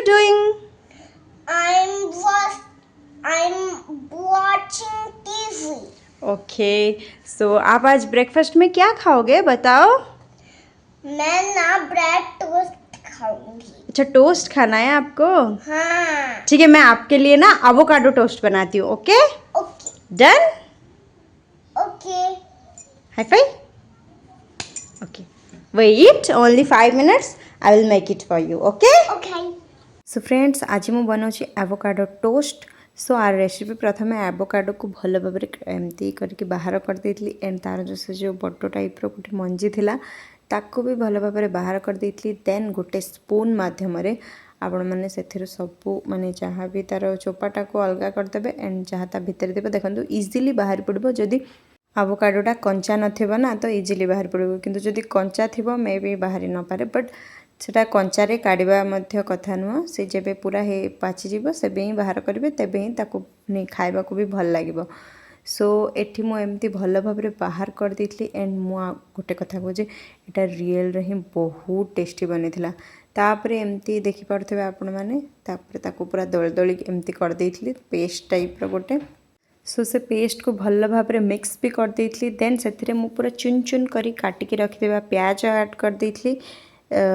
doing? I'm watching TV. Okay. So आप आज breakfast में क्या खाओगे बताओ? मैं ना ब्रेड टोस्ट खाऊंगी। अच्छा टोस्ट खाना है आपको? हाँ। ठीक है मैं आपके लिए ना एवोकाडो टोस्ट बनाती हूँ. Okay? Okay. Done? Okay. High five? Okay. Wait only 5 minutes. I will make it for you. Okay? Okay. So friends, आज ମୁଁ बनाऊँ avocado toast. So our recipe प्रथम एवोकाडो को भल भाव एमती करके बाहर कर देती एंड तार जो बट टाइप गोटे मंजी थिला ताको भी भल भाव बाहर कर देती. देन गोटे स्पून माध्यम आपण मैंने से सबू माने जहाँ भी तार चोपाटा को अलग करदे एंड जहाँ ता भितर देव देखो इजिली बाहर पड़ो. जदि आቮकाडोटा कंचा नथिबो ना तो इजिली बाहर पड़ो किंतु जदि कंचा थिबो मे भी बाहरी न पारे. बट सेटा कंचारे काढ़ा मध्य कथा नुह से जेबे पूरा हे पाचिଯିବ सेबे ही बाहर करेंगे तेबे ही ताको नहीं खाइबा को भी भल लगे. सो एठी मु एमती भल भाव बाहर कर देती एंड मु गोटे कथा कहूँ यहाँ रियल रे ही बहुत टेस्टी बनी थिला. तापरे एमती देखि पारुथिबे आपण माने तापरे ताको पूरा दळ दळी एमती कर देइथली पेस्ट टाइप रो गोटे. सो से पेस्ट को भल भाव मिक्स भी कर देइथली. देन से मु पूरा चुन चुन करी काटिकी रखिदेबा प्याज ऐड कर देइथली.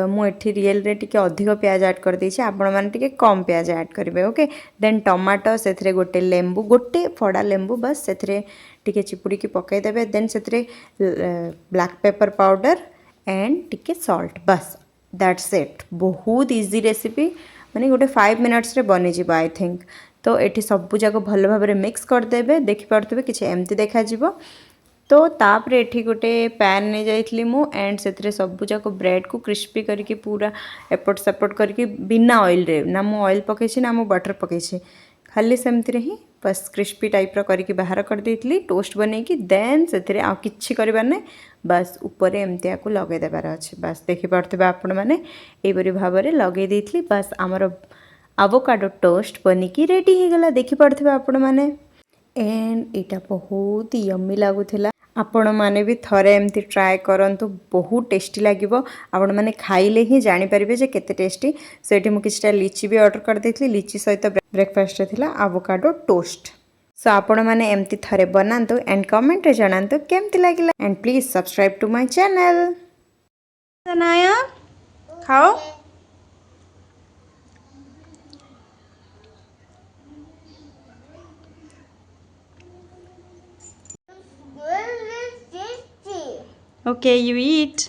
मुझे रियल रे टिके अधिक प्याज ऐड कर देछि आपण माने टिके कम प्याज ऐड करेंगे. ओके. देन टमाटो से गोटे लेंबू गोटे फड़ा लेंबू बस से टिके चिपुड़ी पकईदेवे. देन से ब्लैक पेपर पाउडर एंड टिके सॉल्ट बस दैट्स इट. बहुत इजी रेसिपी माने गोटे 5 मिनट्स रे बनी जीव आई थिंक. तो ये सबू जाक भल भाव मिक्स करदे देखिपे कि एमती देखा. तो तापर एठी गोटे पैन नहीं जाइली मु एंड से सबू जाक ब्रेड को क्रिस्पी करके पूरा एपट सेपट करके बिना ऑयल रे ना मु ऑयल पकई ना मु बटर पकई खाली सेमती ही बस क्रिस्पी टाइप रो करके बाहर कर देइथली टोस्ट बनैकी. देन से आ किछि करबार नै बस ऊपर एमती को लगे देबार अछि. बस देखि पारथबे आपण माने एपरि भाव रे लगे देइथली. बस हमर एवोकाडो टोस्ट बनिकी रेडी हो गला. देखि पारथबे आपण माने एंड एटा बहुत यम्मी लागुथिला. आपण माने भी थरे एमती ट्राए करंतु बहुत टेस्टी लागिवो. आपण माने खाइले ही जानि परिबे जे केते टेस्टी. सो एठी मु किछटा लीची भी ऑर्डर कर देथली. लीची सहित ब्रेकफास्ट थिला एवोकाडो टोस्ट. सो आपण माने एमती थरे बनांतु एंड कमेंट रे जणांतु केमती लागिला and please subscribe to my channel. सनाया खाओ. Okay, you eat.